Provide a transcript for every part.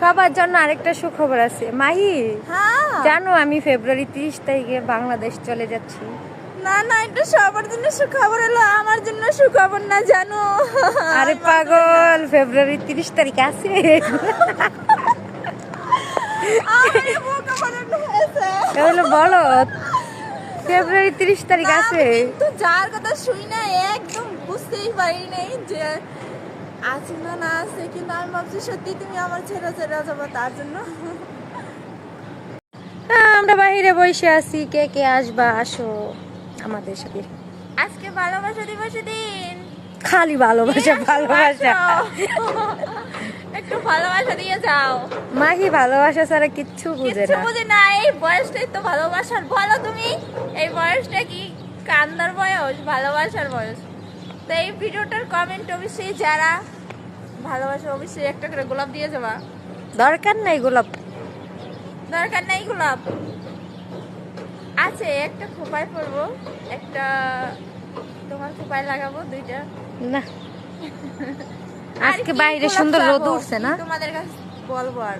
সবার জন্য আরেকটা সুখবর আছে মাহি। হ্যাঁ জানো আমি ফেব্রুয়ারি 30 তারিখে বাংলাদেশ চলে যাচ্ছি। না না, এটা সবার জন্য সুখবর হলো, আমার জন্য সুখবর না জানো। আরে পাগল, ফেব্রুয়ারি 30 তারিখ আছে। আরে বোকা বানানো হয়েছে। তাহলে বলো ফেব্রুয়ারি 30 তারিখ আছে। তো যার কথা শুই না একদম বুঝতেই পারি নাই যে আছে না না আছে, কিন্তু আমি ভাবছি সত্যি তুমি আমার ছেড়ে ছেড়ে যাবো তার জন্য। আমরা বাইরে বসে আছি, কে কে আসবা আসো আমাদের সাথে। আজকে ভালোবাসা দিবসের দিন, খালি ভালোবাসা ভালোবাসা। একটু ভালোবাসা দিয়ে যাও। মাহি ভালোবাসা ছাড়া কিচ্ছু বুঝে কিচ্ছু না। বুঝি না, এই বয়সটাই তো ভালোবাসার। বলো তুমি এই বয়সটা কি কান্দার বয়স, ভালোবাসার বয়স? তো এই ভিডিওটার কমেন্ট অবশ্যই যারা ভালোবাসা অবশ্যই একটা করে গোলাপ দিয়ে যাবা। দরকার নাই গোলাপ। দরকার নাই গোলাপ, আছে একটা খোপায় পরবো, একটা তোমার খোপায় লাগাবো, দুইটা। না আর আজকে কি বাইরে গোলাপ সুন্দর রোদ চাবো? উঠছে না? তোমাদের কাছে বলবো আর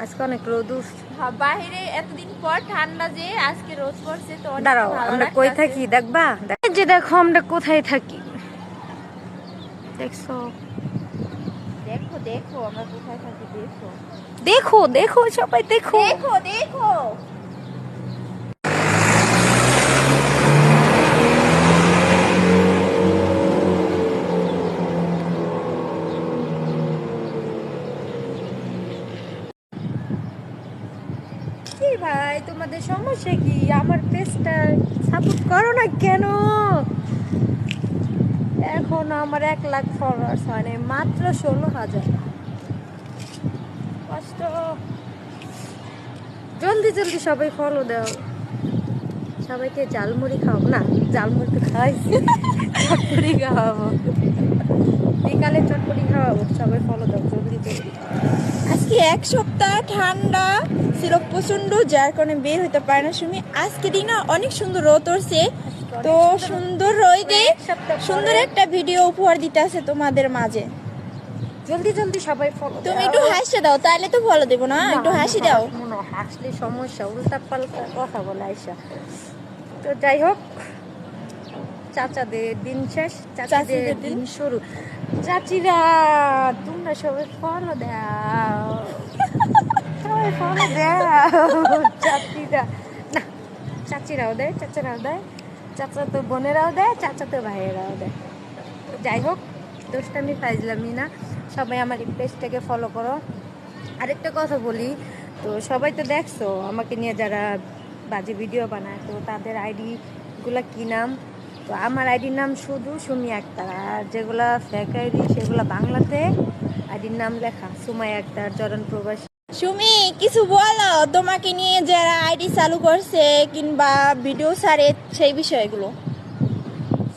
আজকে অনেক রোদ উঠছে। হ্যাঁ, বাইরে এতদিন পর ঠান্ডা, যে আজকে রোদ পড়ছে তো অনেক দাঁড়াও ভালো আমরা কই লাগতাছে। থাকি দেখবা? এই যে দেখো আমরা কোথায় থাকি, দেখছো? দেখো দেখো আমরা কোথায় থাকি, দেখো দেখো দেখো সবাই দেখো। দেখো দেখো। কি ভাই তোমাদের সমস্যা কি? আমার পেজটা সাপোর্ট করো না কেন? এখন আমার 1 লাখ ফলোয়ার্স মানে মাত্র 16,000। কষ্ট। জলদি জলদি সবাই ফলো দাও। সবাইকে ঝালমুড়ি খাও না, ঝালমুড়ি তো খাওয়াইছি, চটপটি খাওয়াবো বিকালে, চটপটি খাওয়াবো। সবাই ফলো দাও জলদি জলদি। আজকে এক সপ্তাহ ঠান্ডা ছিল প্রচন্ড, যার কারণে বের হতে পারে না সুমি। আজকে দিন অনেক সুন্দর রোদ উঠছে, তো সুন্দর রোদে সুন্দর একটা ভিডিও উপহার দিতে আছে তোমাদের মাঝে। জলদি জলদি সবাই ফলো দাও। তুমি একটু হাসি দাও, তাহলে তো ফলো দেবো না, একটু হাসি দাও। হাসলে সমস্যা, উল্টা পাল্টা কথা বলে আইসা। তো যাই হোক, চাচাদের দিন শেষ, চাচিদের চাচিদের দিন দিন শুরু। চাচিরা তোমরা সবাই ফলো দাও, সবাই ফলো দাও। চাচিরা না, চাচিরাও দেয়, চাচারাও দেয়, চাচা তো বোনেরাও দেয়, চাচা তো ভাইয়েরাও দেয়। তো যাই হোক, দোষটা ফাইজলামি না, সবাই আমার এই পেজটাকে ফলো করো। আরেকটা কথা বলি, তো সবাই তো দেখছো আমাকে নিয়ে যারা বাজে ভিডিও বানায়, তো তাদের আইডিগুলো কী নাম? তো আমার আইডির নাম শুধু সুমি আক্তার, আর যেগুলা ফেক আইডি সেগুলো বাংলাতে আইডির নাম লেখা সুমাই আক্তার, জরন প্রবাসী। সুমি কিছু বলো তোমাকে নিয়ে যারা আইডি চালু করছে কিংবা ভিডিও ছাড়ে সেই বিষয়গুলো।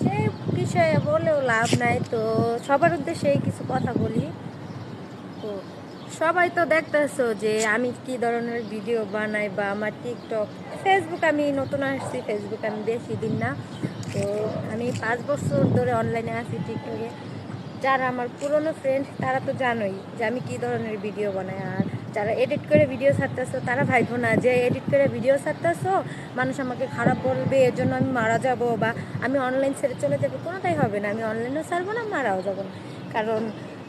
সেই বিষয়ে বলেও লাভ নাই, তো সবার উদ্দেশ্যে কিছু কথা বলি। তো সবাই তো দেখতেছো যে আমি কি ধরনের ভিডিও বানাই, বা আমার টিকটক, ফেসবুক, আমি নতুন আসছি ফেসবুক, আমি বেশি দিন না। তো আমি 5 বছর ধরে অনলাইনে আছি টিকটকে। যারা আমার পুরনো ফ্রেন্ড তারা তো জানোই যে আমি কি ধরনের ভিডিও বানাই। আর যারা এডিট করে ভিডিও ছাড়তেছো তারা ভাইবো না যে এডিট করে ভিডিও ছাড়তেছো মানুষ আমাকে খারাপ বলবে, এর জন্য আমি মারা যাব, বা আমি অনলাইন ছেড়ে চলে যাবো। কোনোটাই হবে না, আমি অনলাইনেও ছাড়বো না, মারাও যাবো না। কারণ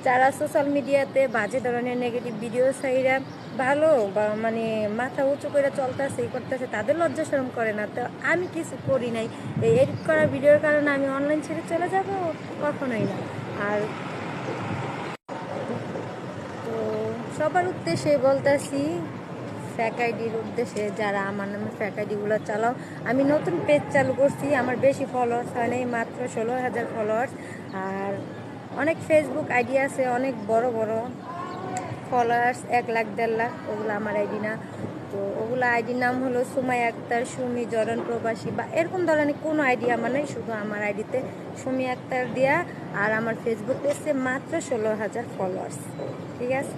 যারা সোশ্যাল মিডিয়াতে বাজে ধরনের নেগেটিভ ভিডিও ছাইরা ভালো বা মানে মাথা উঁচু করে চলতেছে, এই করতেছে, তাদের লজ্জা শরম করে না। তো আমি কিছু করি নাই, এই এডিট করা ভিডিওর কারণে আমি অনলাইন ছেড়ে চলে যাব? কখনোই না। আর তো সবার উদ্দেশ্যে বলতেছি, ফ্যাক আইডির উদ্দেশ্যে, যারা আমার নামে ফ্যাক আইডিগুলো চালাও, আমি নতুন পেজ চালু করছি, আমার বেশি ফলোয়ার্স হয় নাই, মাত্র 16,000 ফলোয়ার্স। আর অনেক ফেসবুক আইডি আছে অনেক বড় বড় ফলোয়ার্স, 1 লাখ 1.5 লাখ, ওগুলো আমার আইডি না। তো ওগুলো আইডির নাম হলো সুমাই আক্তার, সুমি, জরন প্রবাসী, বা এরকম ধরনের কোনো আইডি আমার নেই, শুধু আমার আইডিতে সুমি আক্তার দেয়া। আর আমার ফেসবুক পেজে মাত্র 16,000 ফলোয়ার্স, ঠিক আছে?